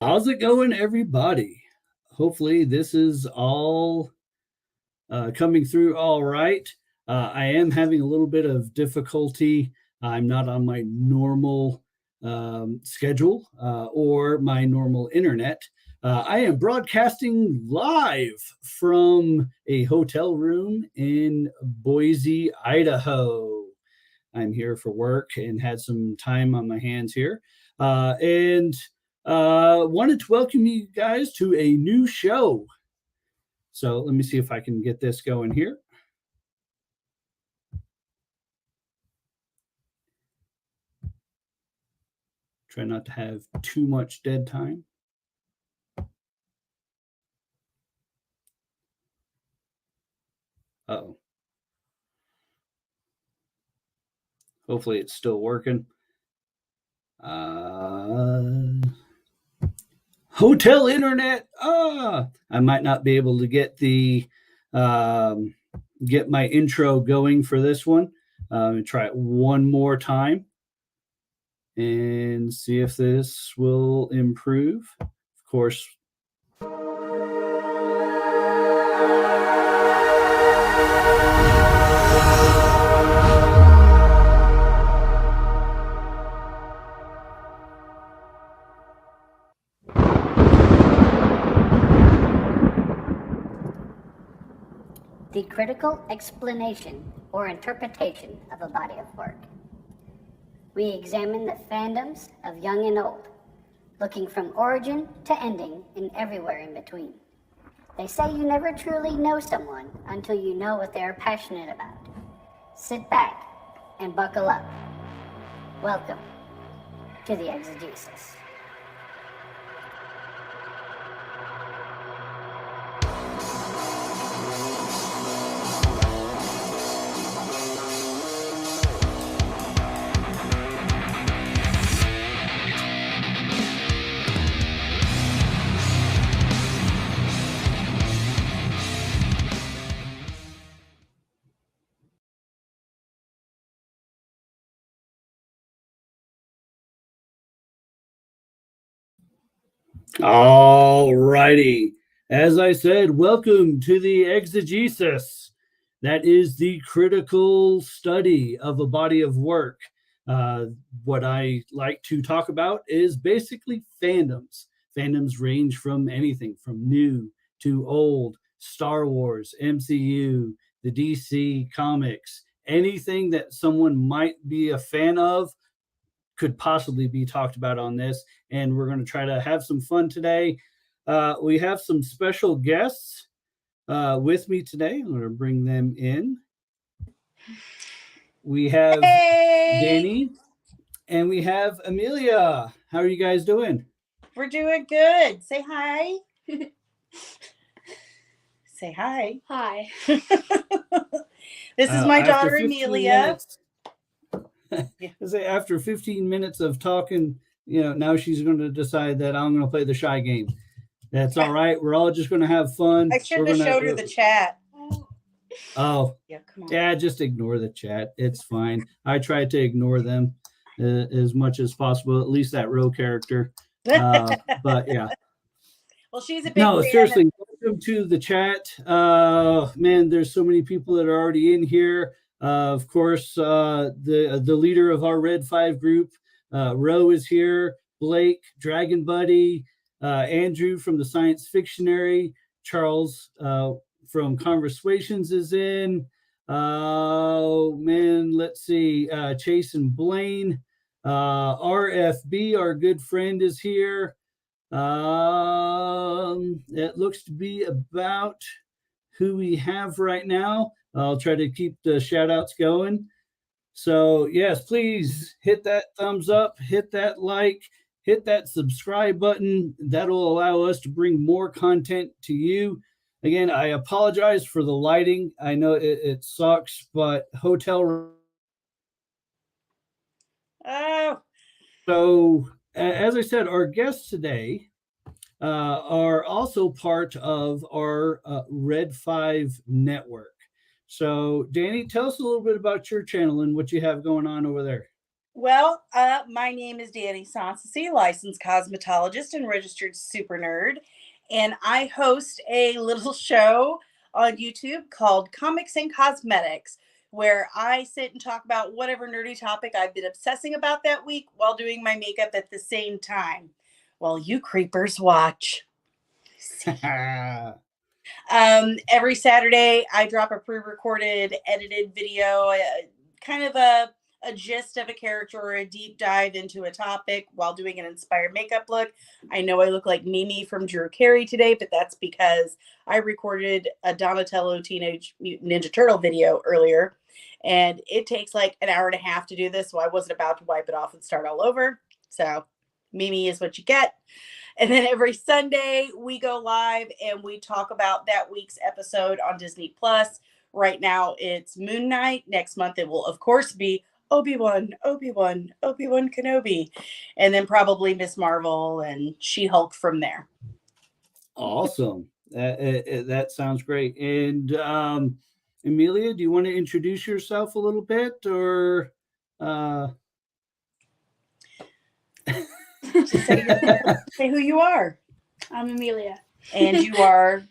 How's it going, everybody? Hopefully, this is all coming through all right. I am having a little bit of difficulty. I'm not on my normal schedule or my normal internet. I am broadcasting live from a hotel room in Boise, Idaho. I'm here for work and had some time on my hands here. And wanted to welcome you guys to a new show. So let me see if I can get this going here. Try not to have too much dead time. Uh-oh. Hopefully it's still working. Hotel internet. I might not be able to get the get my intro going for this one. Try it one more time and see if this will improve. Of course. The critical explanation or interpretation of a body of work. We examine the fandoms of young and old, looking from origin to ending and everywhere in between. They say you never truly know someone until you know what they are passionate about. Sit back and buckle up. Welcome to the Exegesis. All righty. As I said, welcome to the exegesis. That is the critical study of a body of work. What I like to talk about is basically fandoms. Fandoms range from anything from new to old, Star Wars, MCU, the DC comics, anything that someone might be a fan of could possibly be talked about on this, and we're going to try to have some fun today. We have some special guests with me today. I'm going to bring them in. We have Danny and we have Amelia. How are you guys doing? We're doing good. Say hi. Say hi. Hi. This is my daughter Amelia. After 15 minutes of talking, now she's going to decide that I'm going to play the shy game. That's all right. We're all just going to have fun. I shouldn't have showed her the chat. Oh, yeah, come on. Yeah, just ignore the chat. It's fine. I try to ignore them as much as possible, at least that row character. But yeah. Well, she's a big No, seriously, welcome to the chat. Man, there's so many people that are already in here. Of course, the leader of our Red 5 group, Ro, is here. Blake, Dragon Buddy, Andrew from the Science Fictionary, Charles from Conversations is in. Man, let's see. Chase and Blaine. RFB, our good friend, is here. It looks to be about who we have right now. I'll try to keep the shout outs going. So yes, please hit that thumbs up, hit that like, hit that subscribe button. That'll allow us to bring more content to you. Again, I apologize for the lighting. I know it sucks, but hotel. Oh. So as I said, our guests today are also part of our Red 5 network. So, Danny, tell us a little bit about your channel and what you have going on over there. Well, my name is Danny Sanssouci, licensed cosmetologist and registered super nerd. And I host a little show on YouTube called Comics and Cosmetics, where I sit and talk about whatever nerdy topic I've been obsessing about that week while doing my makeup at the same time, while you creepers watch. Every Saturday, I drop a pre-recorded, edited video, kind of a gist of a character or a deep dive into a topic while doing an inspired makeup look. I know I look like Mimi from Drew Carey today, but that's because I recorded a Donatello Teenage Mutant Ninja Turtle video earlier, and it takes like an hour and a half to do this, so I wasn't about to wipe it off and start all over. So Mimi is what you get. And then every Sunday we go live and we talk about that week's episode on Disney Plus. Right now it's Moon Knight. Next month it will of course be Obi-Wan Kenobi, and then probably Miss Marvel and She-Hulk from there. Awesome. That sounds great. And Amelia, do you want to introduce yourself a little bit, or Say who you are. I'm Amelia. And you are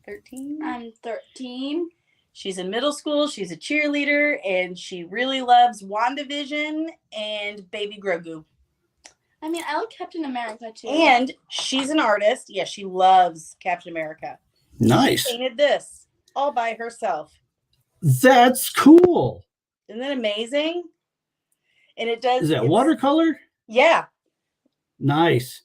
13? I'm 13. She's in middle school. She's a cheerleader, and she really loves WandaVision and Baby Grogu. I mean, I like Captain America too. And she's an artist. Yeah, she loves Captain America. nice? She painted this all by herself. That's cool. Isn't that amazing? And it does. Is that watercolor? Yeah. Nice.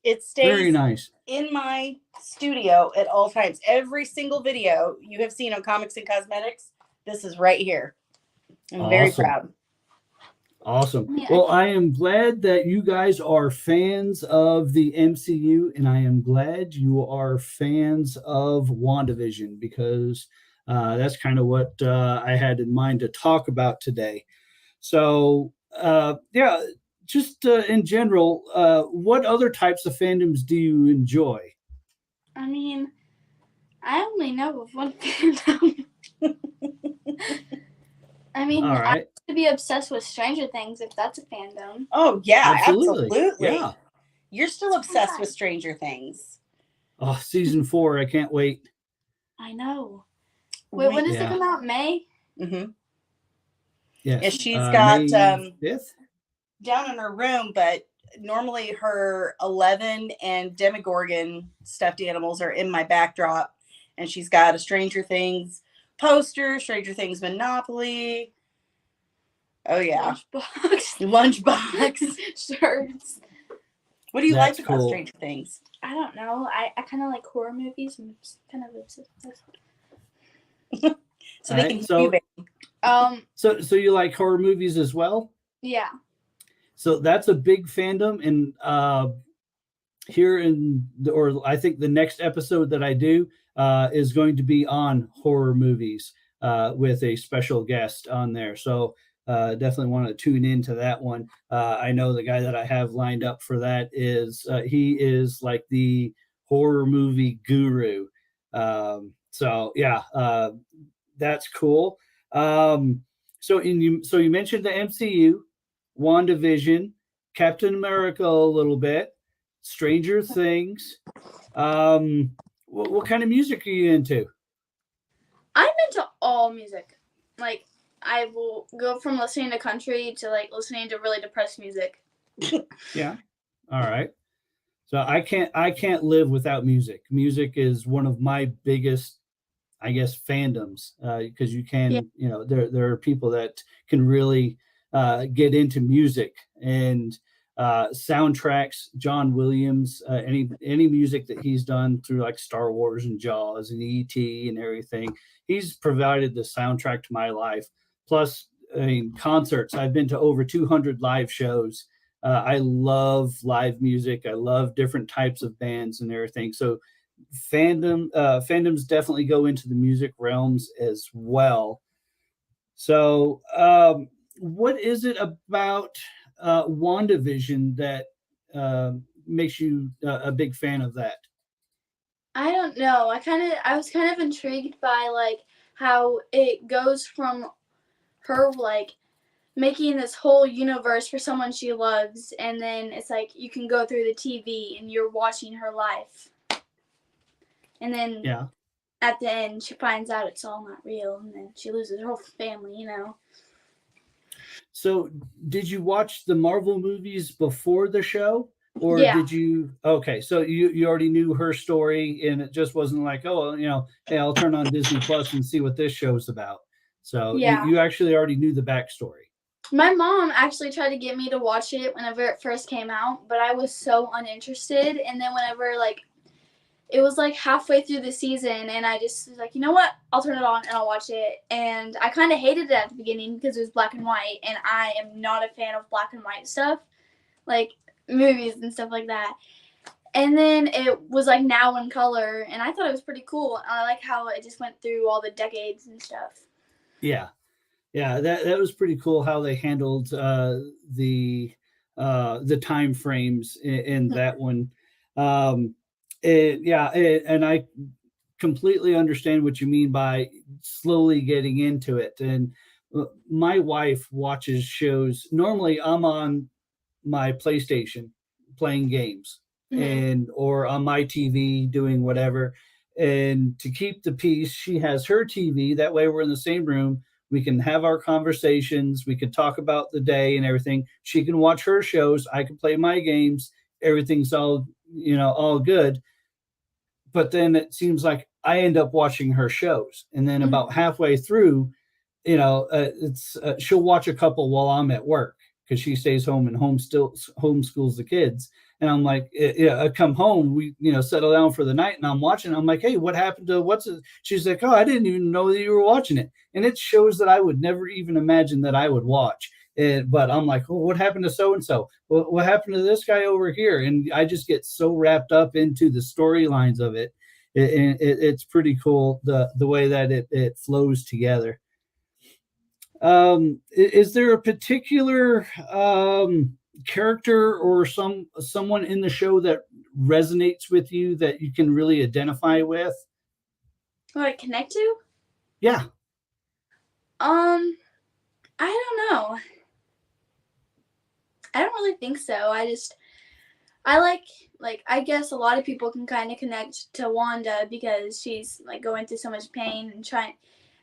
It stays Very nice. in my studio at all times. Every single video you have seen on Comics and Cosmetics, this is right here. I'm very Awesome. proud. Awesome. Yeah. Well, I am glad that you guys are fans of the MCU, and I am glad you are fans of WandaVision, because that's kind of what I had in mind to talk about today. So, yeah, just in general, what other types of fandoms do you enjoy? I mean, I only know of one fandom. I mean, All I right. used to be obsessed with Stranger Things, if that's a fandom. Oh, yeah, absolutely. Yeah. You're still obsessed with Stranger Things. Oh, season 4. I can't wait. I know. Wait, when does Yeah. it come out? May? Mm-hmm. Yes. Yeah, she's got May 5th? down in her room, but normally her 11 and Demogorgon stuffed animals are in my backdrop, and she's got a Stranger Things poster, Stranger Things Monopoly. Oh yeah, lunchbox. Shirts. What do you That's like about cool. Stranger Things? I don't know. I kind of like horror movies. I'm kind of obsessed with So they Alright, can so- hear you. So you like horror movies as well? Yeah. So that's a big fandom, and here or I think the next episode that I do is going to be on horror movies with a special guest on there. So definitely want to tune into that one. I know the guy that I have lined up for that he is like the horror movie guru. So yeah, that's cool. So you mentioned the MCU, WandaVision, Captain America a little bit, Stranger Things. What kind of music are you into? I'm into all music. Like, I will go from listening to country to like listening to really depressed music. Yeah. All right. So I can't live without music. Music is one of my biggest, I guess, fandoms, because you can, Yeah. there are people that can really get into music and soundtracks. John Williams, any music that he's done through like Star Wars and Jaws and E.T. and everything, he's provided the soundtrack to my life. Plus, I mean, concerts. I've been to over 200 live shows. I love live music. I love different types of bands and everything. So fandoms definitely go into the music realms as well. So what is it about WandaVision that makes you a big fan of that? I don't know. I was kind of intrigued by like how it goes from her like making this whole universe for someone she loves, and then it's like you can go through the TV and you're watching her life. And then at the end she finds out it's all not real, and then she loses her whole family, you know. So did you watch the Marvel movies before the show? Or Yeah. did you? Okay, so you already knew her story, and it just wasn't like, oh, you know, hey, I'll turn on Disney Plus and see what this show's about. So Yeah. you actually already knew the backstory. My mom actually tried to get me to watch it whenever it first came out, but I was so uninterested. And then whenever, like, it was like halfway through the season, and I just was like, you know what? I'll turn it on and I'll watch it. And I kind of hated it at the beginning because it was black and white, and I am not a fan of black and white stuff, like movies and stuff like that. And then it was like now in color, and I thought it was pretty cool. I like how it just went through all the decades and stuff. Yeah, that was pretty cool how they handled the time frames in that one. And I completely understand what you mean by slowly getting into it. And my wife watches shows. Normally, I'm on my PlayStation playing games, and or on my TV doing whatever. And to keep the peace, she has her TV. That way, we're in the same room. We can have our conversations. We can talk about the day and everything. She can watch her shows. I can play my games. Everything's all, you know, all good. But then it seems like I end up watching her shows, and then about halfway through, you know, she'll watch a couple while I'm at work because she stays home and homeschools the kids. And I'm like, I come home, we, you know, settle down for the night, and I'm watching. I'm like, hey, what happened to what's it? She's like, oh, I didn't even know that you were watching it. And it shows that I would never even imagine that I would watch. But I'm like, oh, what happened to so and so? What happened to this guy over here? And I just get so wrapped up into the storylines of it. It's pretty cool the way that it flows together. Is there a particular character or someone in the show that resonates with you that you can really identify with? Who I connect to? Yeah. I don't know. I don't really think so. I like I guess a lot of people can kind of connect to Wanda because she's like going through so much pain and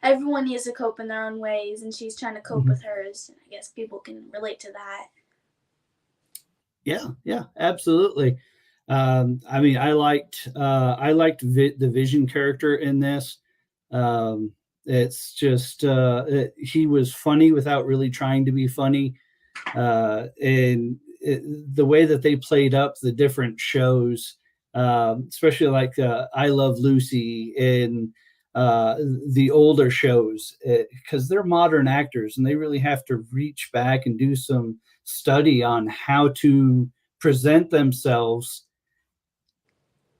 everyone needs to cope in their own ways, and she's trying to cope with hers. I guess people can relate to that. Yeah, absolutely. I mean, I liked the Vision character in this. It's just he was funny without really trying to be funny, and the way that they played up the different shows, especially like I Love Lucy and the older shows, because they're modern actors and they really have to reach back and do some study on how to present themselves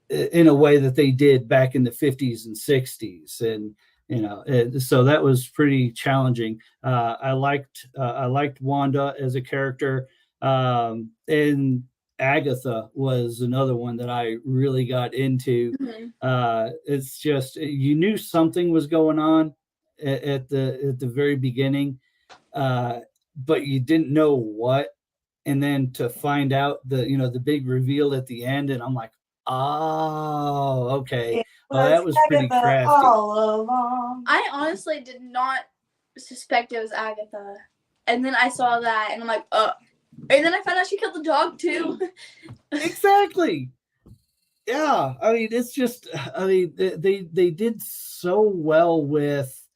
in a way that they did back in the 50s and 60s. And you know, so that was pretty challenging. I liked Wanda as a character, and Agatha was another one that I really got into. It's just you knew something was going on at the very beginning, but you didn't know what. And then to find out the big reveal at the end, and I'm like, oh, okay. Well, that was pretty crafty. All along. I honestly did not suspect it was Agatha, and then I saw that, and I'm like, and then I found out she killed the dog too. Exactly. Yeah, I mean, it's just, I mean, they did so well with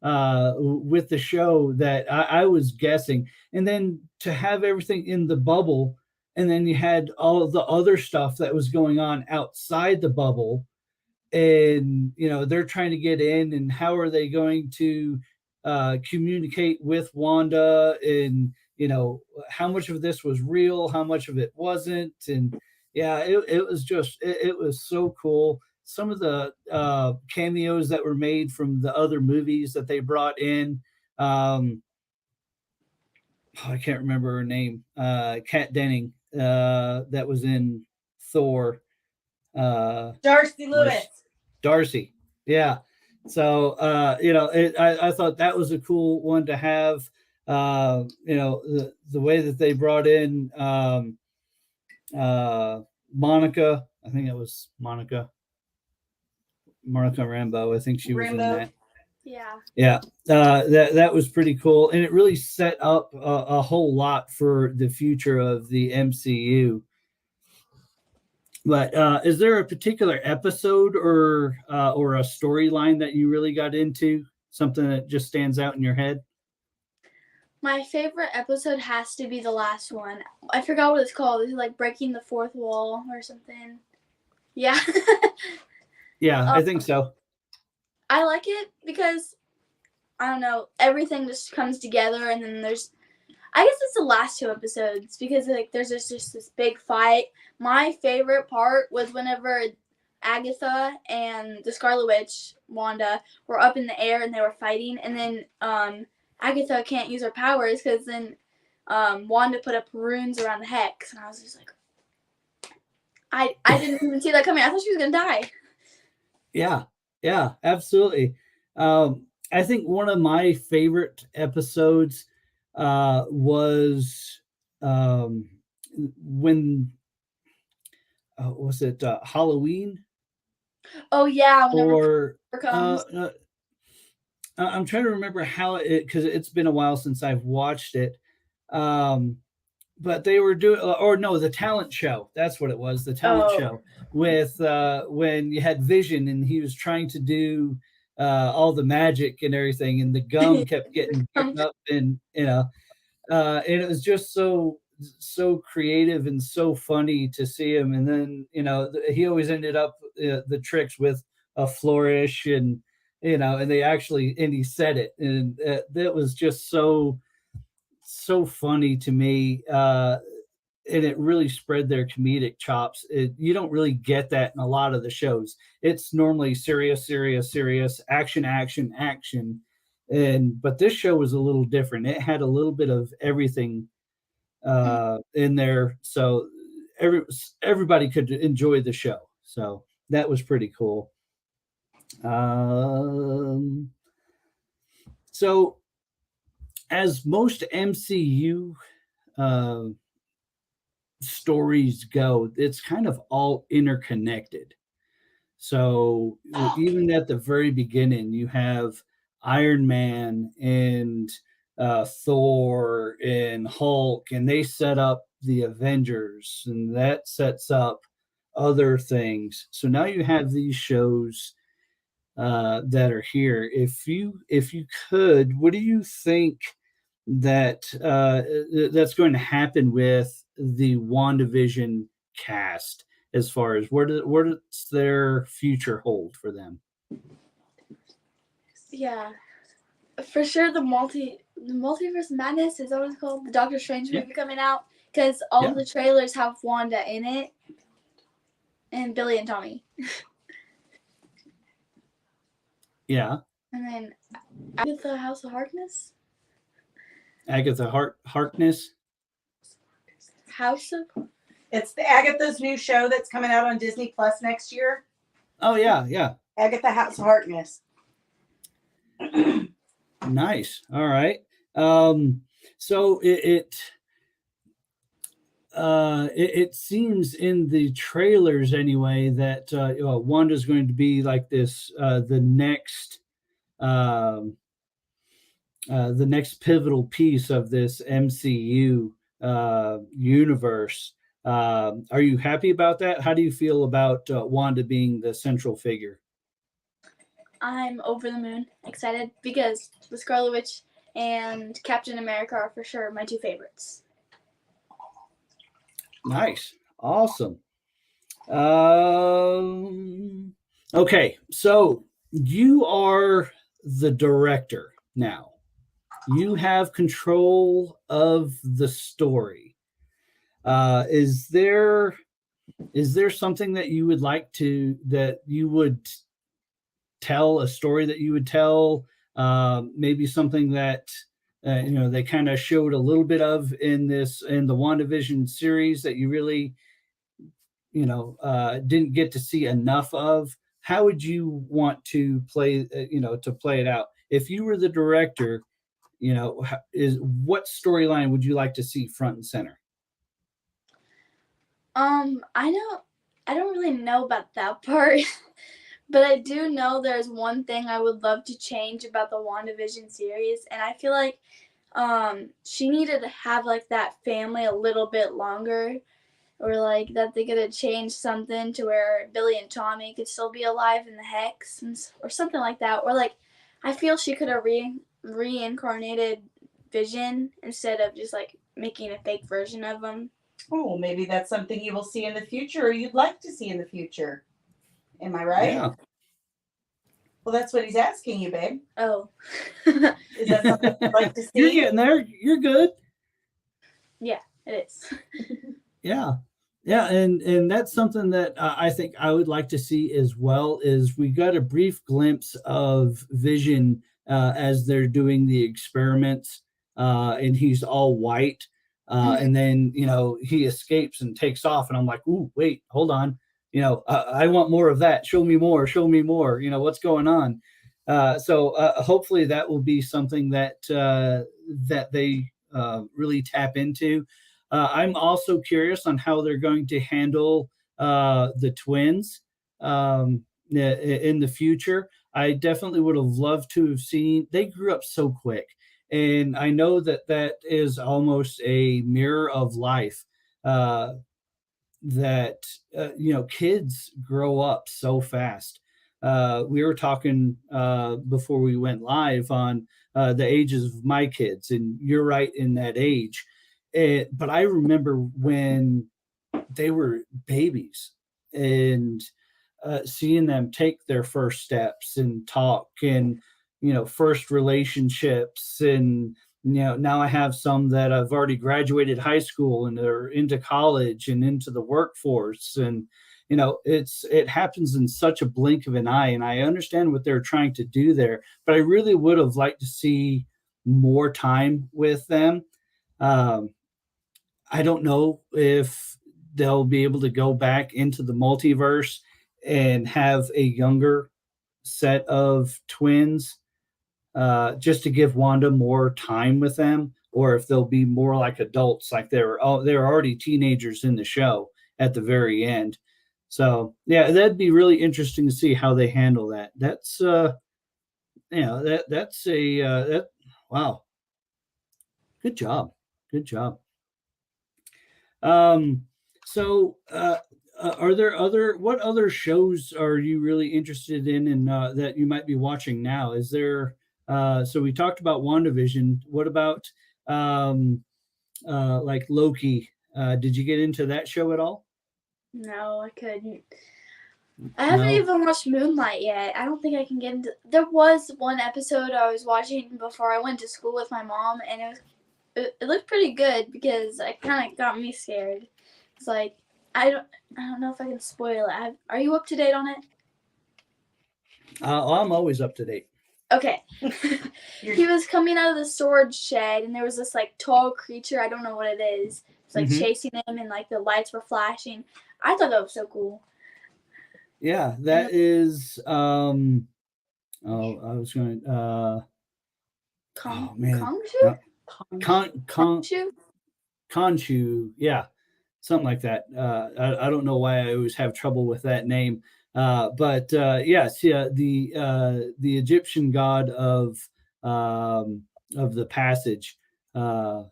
the show that I was guessing, and then to have everything in the bubble, and then you had all of the other stuff that was going on outside the bubble, and you know they're trying to get in, and how are they going to communicate with Wanda, and you know how much of this was real, how much of it wasn't. And yeah, it was just it was so cool. Some of the cameos that were made from the other movies that they brought in, I can't remember her name, Kat Denning, that was in Thor. Darcy Lewis. Darcy. Yeah. So, you know, I thought that was a cool one to have. the way that they brought in Monica. I think it was Monica Rambeau. I think she was in Rambo. that. Yeah. Yeah, that was pretty cool, and it really set up a whole lot for the future of the MCU. But is there a particular episode or a storyline that you really got into? Something that just stands out in your head? My favorite episode has to be the last one. I forgot what it's called. It's like breaking the fourth wall or something. Yeah. Yeah, I think so. I like it because I don't know, everything just comes together, and then I guess it's the last two episodes because like there's just this big fight. My favorite part was whenever Agatha and the Scarlet Witch, Wanda, were up in the air and they were fighting, and then Agatha can't use her powers because then Wanda put up runes around the hex, and I was just like, I didn't even see that coming. I thought she was gonna die. Yeah, absolutely. I think one of my favorite episodes was when was it Halloween? Oh yeah, whenever Or comes. I'm trying to remember how it, because it's been a while since I've watched it. But they were doing, or no, the talent show. That's what it was, the talent show with when you had Vision and he was trying to do all the magic and everything, and the gum kept getting bitten up, and and it was just so creative and so funny to see him. And then he always ended up the tricks with a flourish, and and he said it, and that was just so funny to me. And it really spread their comedic chops. You don't really get that in a lot of the shows. It's normally serious, action, but this show was a little different. It had a little bit of everything in there, so everybody could enjoy the show. So that was pretty cool. So as most MCU stories go, it's kind of all interconnected. So even at the very beginning, you have Iron Man and Thor and Hulk, and they set up the Avengers, and that sets up other things. So now you have these shows that are here. If you could, what do you think that that's going to happen with the WandaVision cast, as far as what does their future hold for them? Yeah, for sure. The multiverse madness, is that what it's called? The Doctor Strange movie coming out, because all the trailers have Wanda in it, and Billy and Tommy. Yeah. And then Agatha House of Harkness. Agatha Harkness. House of. It's the Agatha's new show that's coming out on Disney Plus next year. Oh yeah. Agatha House of Harkness. Nice. All right. So it seems in the trailers anyway that Wanda's going to be like this the next pivotal piece of this MCU universe. Are you happy about that? How do you feel about Wanda being the central figure? I'm over the moon, excited, because the Scarlet Witch and Captain America are for sure my two favorites. Nice. Awesome. Okay, so you are the director now. You have control of the story. Is there something that you would like that you would tell, a story that you would tell, maybe something that they kind of showed a little bit of in the WandaVision series that you really didn't get to see enough of? How would you want to play it out if you were the director? is what storyline would you like to see front and center? I don't really know about that part, but I do know there's one thing I would love to change about the WandaVision series, and I feel like she needed to have like that family a little bit longer, or like that they could have changed something to where Billy and Tommy could still be alive in the Hex, or something like that, or like I feel she could have reincarnated Vision instead of just like making a fake version of him. Oh, maybe that's something you will see in the future, or you'd like to see in the future. Am I right? Yeah. Well, that's what he's asking you, babe. Oh. Is that something you'd like to see? You're getting there. You're good. Yeah, it is. Yeah. And that's something that I think I would like to see as well. Is we got a brief glimpse of Vision as they're doing the experiments, and he's all white, and then he escapes and takes off, and I'm like, ooh, wait, hold on, I want more of that. Show me more. Show me more. What's going on? So hopefully that will be something that that they really tap into. I'm also curious on how they're going to handle the twins in the future. I definitely would have loved to have seen. They grew up so quick, and I know that is almost a mirror of life. That kids grow up so fast. We were talking before we went live on the ages of my kids, and you're right in that age. But I remember when they were babies, and seeing them take their first steps and talk, and first relationships, and now I have some that have already graduated high school and they're into college and into the workforce, and it happens in such a blink of an eye. And I understand what they're trying to do there, but I really would have liked to see more time with them. I don't know if they'll be able to go back into the multiverse and have a younger set of twins, just to give Wanda more time with them, or if they'll be more like adults, like they're already teenagers in the show at the very end. So yeah, that'd be really interesting to see how they handle that. That's that's that wow, good job, good job. So are there what other shows are you really interested in that you might be watching now? Is there so we talked about WandaVision. What about like Loki? Did you get into that show at all? No, I couldn't. I haven't even watched Moonlight yet. I don't think I can get into. There was one episode I was watching before I went to school with my mom, and it looked pretty good because it kind of got me scared. It's like I don't know if I can spoil it. Are you up to date on it? I'm always up to date. Okay. He was coming out of the storage shed, and there was this like tall creature. I don't know what it is. It's like chasing him, and like the lights were flashing. I thought that was so cool. Yeah, that is. I was going. Khonshu, yeah, something like that. I don't know why I always have trouble with that name. But yes, yeah, the Egyptian god of the passage,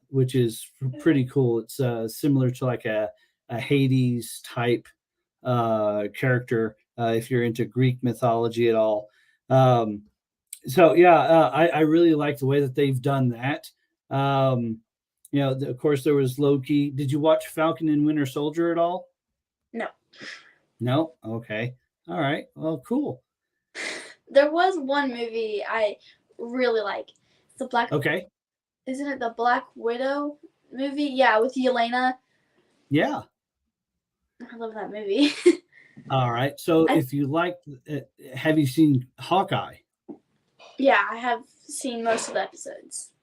which is pretty cool. It's similar to like a Hades type character, if you're into Greek mythology at all. So yeah, I really like the way that they've done that. Of course, there was Loki. Did you watch Falcon and Winter Soldier at all? No. No? Okay. All right. Well, cool. There was one movie I really like. It's the Black. Okay. Isn't it the Black Widow movie? Yeah, with Yelena. Yeah. I love that movie. All right. So if you like, have you seen Hawkeye? Yeah, I have seen most of the episodes.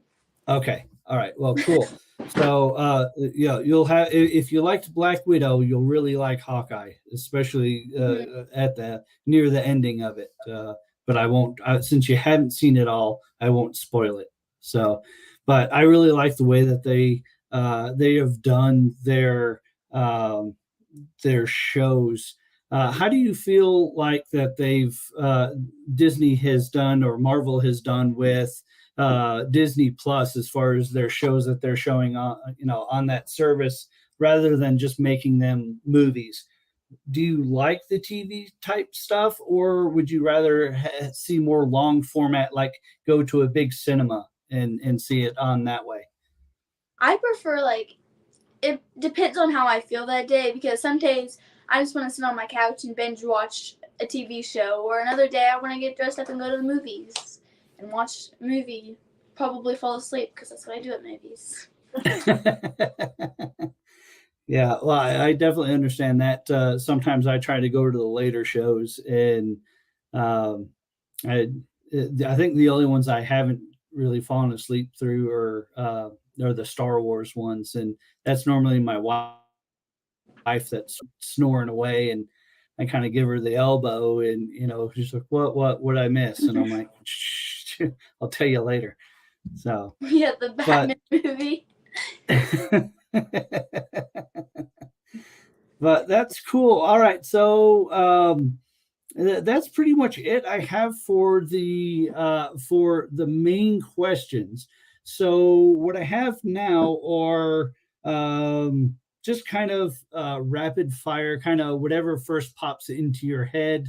Okay. All right. Well, cool. So, you'll have, if you liked Black Widow, you'll really like Hawkeye, especially at near the ending of it. But I won't, since you haven't seen it all, I won't spoil it. So, but I really like the way that they have done their shows. How do you feel like that they've Disney has done or Marvel has done with Disney Plus as far as their shows that they're showing on on that service rather than just making them movies? Do you like the TV type stuff, or would you rather see more long format, like go to a big cinema and see it on that way? I prefer it depends on how I feel that day, because some days I just want to sit on my couch and binge watch a TV show, or another day I want to get dressed up and go to the movies and watch a movie, probably fall asleep because that's what I do at movies. Yeah, well, I definitely understand that. Sometimes I try to go to the later shows, and um, I think the only ones I haven't really fallen asleep through are the Star Wars ones, and that's normally my wife that's snoring away, and I kind of give her the elbow, and she's like, "What I miss?" And I'm like, "Shh, I'll tell you later." So, Yeah, the Batman movie. But that's cool. All right, so that's pretty much it I have for the main questions. So what I have now are just kind of rapid fire, kind of whatever first pops into your head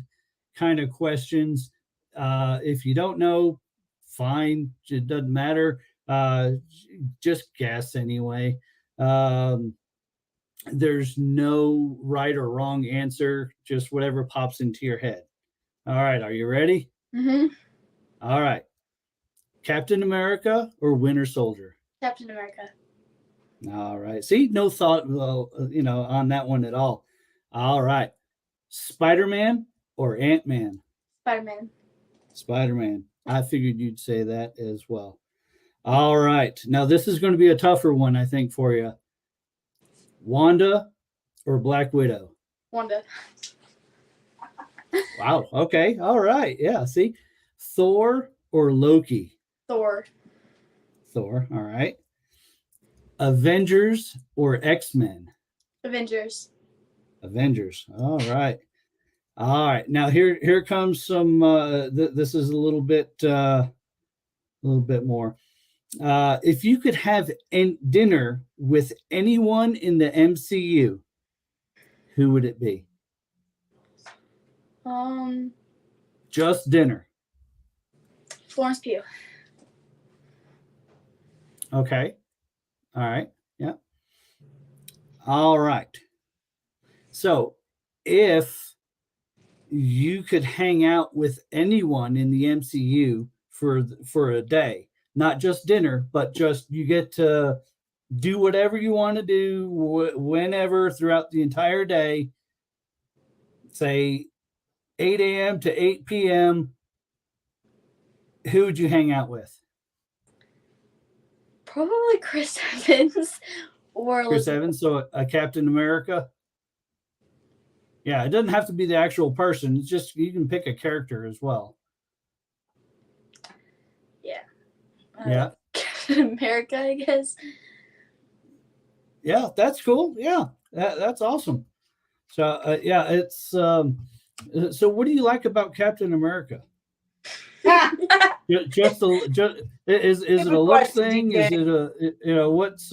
kind of questions. If you don't know, fine, it doesn't matter. Just guess anyway. Um, there's no right or wrong answer, just whatever pops into your head. All right, are you ready? Mm-hmm. All right. Captain America or Winter Soldier? Captain America. All right. See, no thought, on that one at all. All right. Spider-Man or Ant-Man? Spider-Man. Spider-Man. I figured you'd say that as well. All right. Now, this is going to be a tougher one, I think, for you. Wanda or Black Widow? Wanda. Wow. Okay. All right. Yeah. See, Thor or Loki? Thor. Thor. All right. Avengers or X-Men? Avengers. Avengers. All right. All right. Now here comes some. This is a little bit more. If you could have dinner with anyone in the MCU, who would it be? Just dinner. Florence Pugh. Okay. All right. Yeah. All right. So, if you could hang out with anyone in the MCU for a day, not just dinner, but just you get to do whatever you want to do whenever throughout the entire day, say 8 a.m. to 8 p.m., who would you hang out with? Probably Chris Evans or Chris Evans, so a Captain America. Yeah, it doesn't have to be the actual person. It's just you can pick a character as well. Yeah. Yeah. Captain America, I guess. Yeah, that's cool. Yeah, that's awesome. So yeah, it's so what do you like about Captain America? Just is it a looks thing? Is it a what's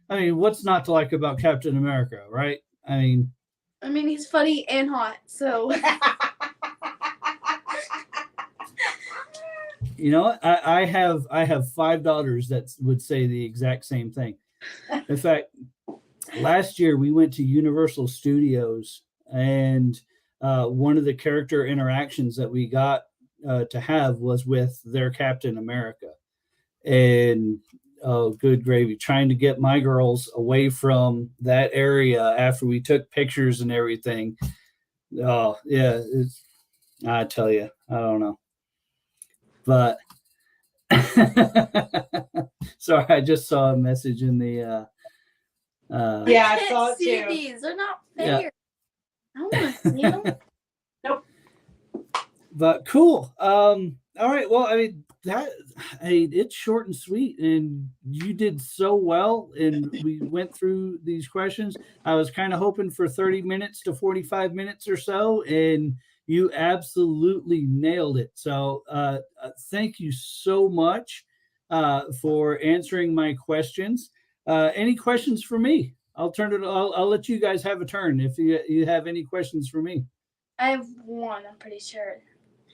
what's not to like about Captain America, right? I mean, he's funny and hot, so. You know what? I have 5 daughters that would say the exact same thing. In fact, last year we went to Universal Studios, and one of the character interactions that we got to have was with their Captain America. And oh, good gravy, trying to get my girls away from that area after we took pictures and everything. Oh, yeah, I tell you, I don't know. But sorry, I just saw a message in the Yeah, I saw it too. These. They're not fair. Yeah. I don't want to see them. Nope. But cool. All right. Well, I mean it's short and sweet, and you did so well. And we went through these questions. I was kind of hoping for 30 minutes to 45 minutes or so, and you absolutely nailed it. So thank you so much for answering my questions. Any questions for me? I'll let you guys have a turn if you have any questions for me. I have one, I'm pretty sure.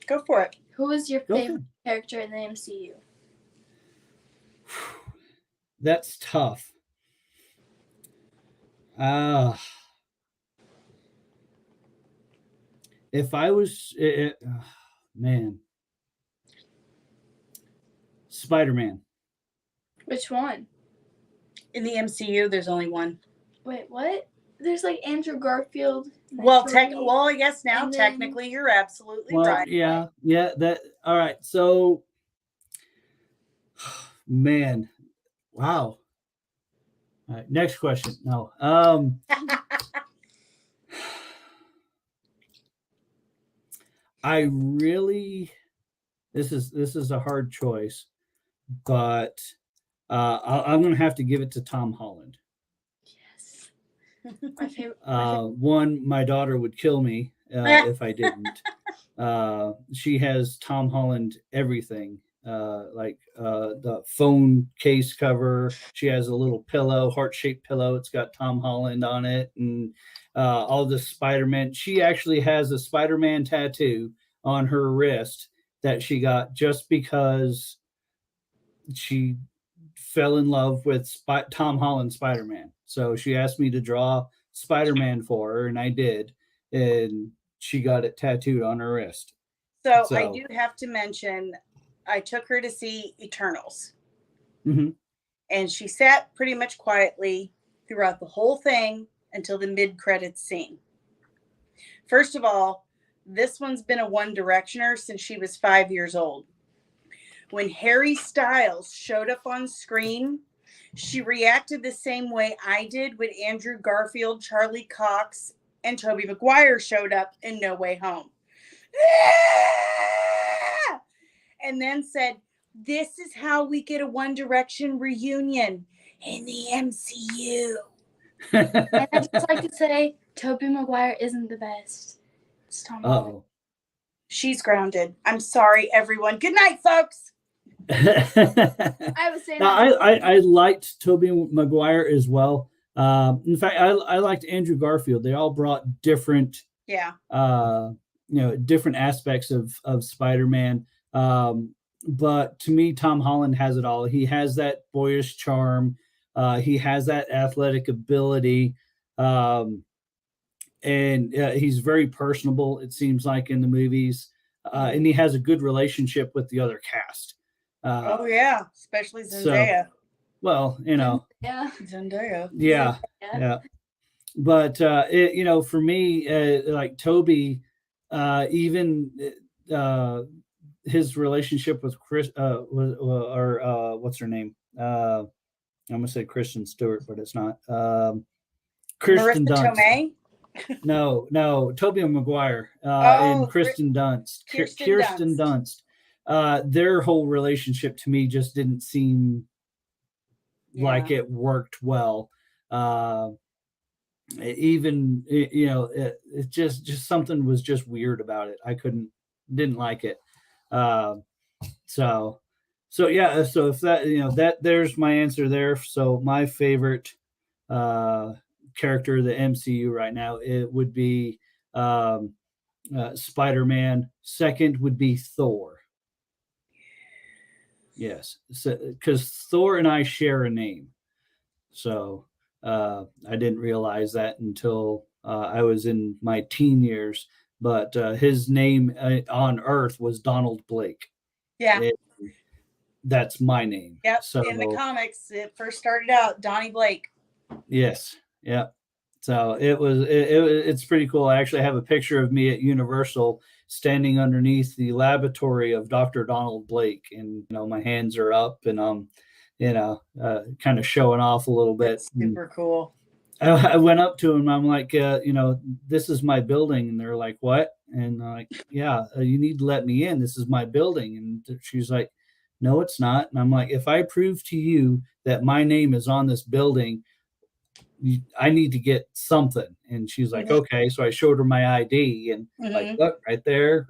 Go for it. Who is your Go favorite character in the MCU? That's tough. If I was, man, Spider-Man. Which one? In the MCU, there's only one. Wait, what? There's like Andrew Garfield. Well, Tony, well, I guess now and then- technically you're absolutely Well, right. yeah. That. All right. So, man, wow. All right. Next question. No. I really. This is a hard choice, but I'm going to have to give it to Tom Holland. Yes. My favorite. One, my daughter would kill me if I didn't. She has Tom Holland everything, like the phone case cover. She has a little pillow, heart-shaped pillow. It's got Tom Holland on it, and all the Spider-Man. She actually has a Spider-Man tattoo on her wrist that she got just because she fell in love with Tom Holland Spider-Man. So she asked me to draw Spider-Man for her, and I did, and she got it tattooed on her wrist. So I do have to mention, I took her to see Eternals. Mm-hmm. And she sat pretty much quietly throughout the whole thing until the mid-credits scene. First of all, this one's been a One Directioner since she was 5 years old. When Harry Styles showed up on screen, she reacted the same way I did when Andrew Garfield, Charlie Cox, and Tobey Maguire showed up in No Way Home. And then said, "This is how we get a One Direction reunion in the MCU." And I just like to say, Tobey Maguire isn't the best. It's Tom Holland. She's grounded. I'm sorry, everyone. Good night, folks. I was saying I liked Tobey Maguire as well. In fact, I liked Andrew Garfield. They all brought different, different aspects of Spider-Man. But to me, Tom Holland has it all. He has that boyish charm. He has that athletic ability. And he's very personable, it seems like, in the movies. And he has a good relationship with the other cast. Especially Zendaya. So, well, Zendaya. Yeah. But for me, like Toby, even his relationship with Chris, what's her name? I'm gonna say Kristen Stewart, but it's not. Kristen Dunst. Tomei? No, Tobey Maguire and Kristen Dunst. Kirsten Dunst. Their whole relationship to me just didn't seem like it worked well. It just something was just weird about it. I didn't like it. So if that there's my answer there. So my favorite character of the MCU right now, it would be Spider-Man. Second would be Thor. Yes, because Thor and I share a name. So I didn't realize that until I was in my teen years. But his name on Earth was Donald Blake. Yeah. That's my name. Yep. So, in the comics, it first started out Donnie Blake. Yes. Yeah. So it's pretty cool. I actually have a picture of me at Universal standing underneath the laboratory of Dr. Donald Blake, and my hands are up, and I'm kind of showing off a little bit. That's super cool. I went up to him. I'm like, this is my building. And they're like, what? And I'm like, yeah, you need to let me in. This is my building. And she's like, no, it's not. And I'm like, if I prove to you that my name is on this building, I need to get something. And she's like, okay. So I showed her my ID and like, look, right there.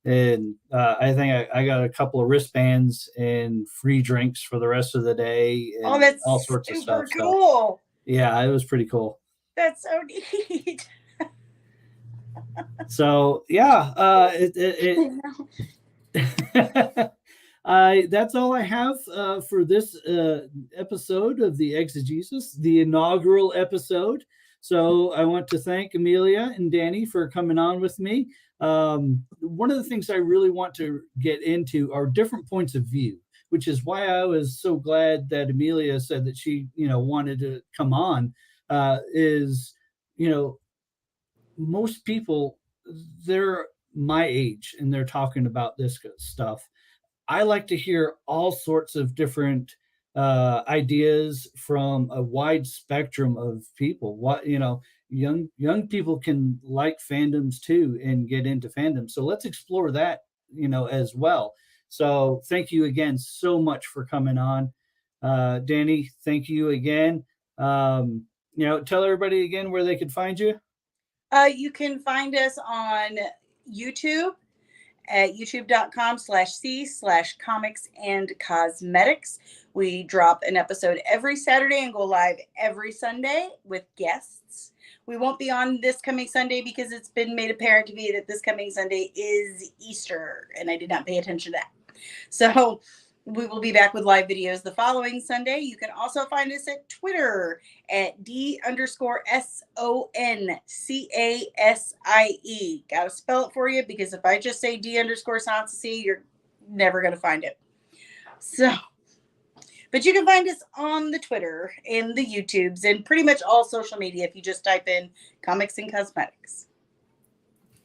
And I think I got a couple of wristbands and free drinks for the rest of the day. And that's all sorts of stuff. cool. So, yeah, it was pretty cool. That's so neat. So yeah, that's all I have for this episode of the Exegesis, the inaugural episode. So I want to thank Amelia and Danny for coming on with me. One of the things I really want to get into are different points of view, which is why I was so glad that Amelia said that she, wanted to come on. Most people, they're my age and they're talking about this stuff. I like to hear all sorts of different ideas from a wide spectrum of people. Young people can like fandoms too and get into fandoms. So let's explore that, as well. So thank you again so much for coming on. Danny, thank you again. Tell everybody again where they could find you. You can find us on YouTube at youtube.com/c/comics and cosmetics. We drop an episode every Saturday and go live every Sunday with guests. We won't be on this coming Sunday because it's been made apparent to me that this coming Sunday is Easter, and I did not pay attention to that. So we will be back with live videos the following Sunday. You can also find us at Twitter at D_SONCASIE. Gotta spell it for you because if I just say D_Soncasie, you're never gonna find it. So, but you can find us on the Twitter and the YouTubes and pretty much all social media if you just type in comics and cosmetics.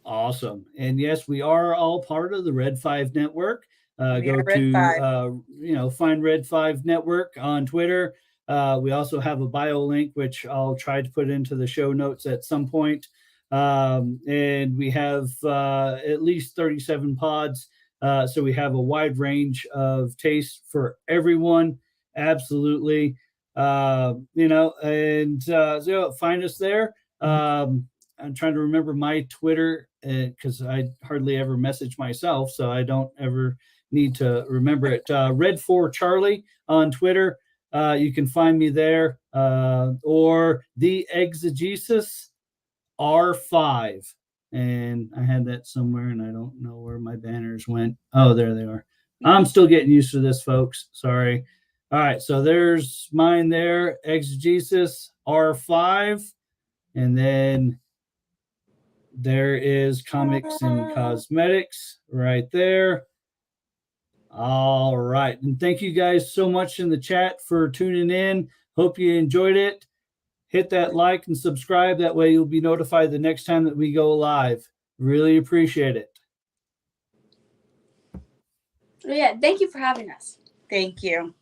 Awesome. And yes, we are all part of the Red 5 Network. Go to, find Red 5 Network on Twitter. We also have a bio link, which I'll try to put into the show notes at some point. And we have at least 37 pods. So we have a wide range of tastes for everyone. Absolutely. So find us there. I'm trying to remember my Twitter because I hardly ever message myself. So I don't ever need to remember it. Red4Charlie on Twitter. You can find me there, or the Exegesis R5. And I had that somewhere and I don't know where my banners went. Oh, there they are. I'm still getting used to this, folks. Sorry. All right. So there's mine there, Exegesis R5. And then there is Comics and Cosmetics right there. All right. And thank you guys so much in the chat for tuning in. Hope you enjoyed it. Hit that like and subscribe. That way you'll be notified the next time that we go live. Really appreciate it. Yeah, thank you for having us. Thank you.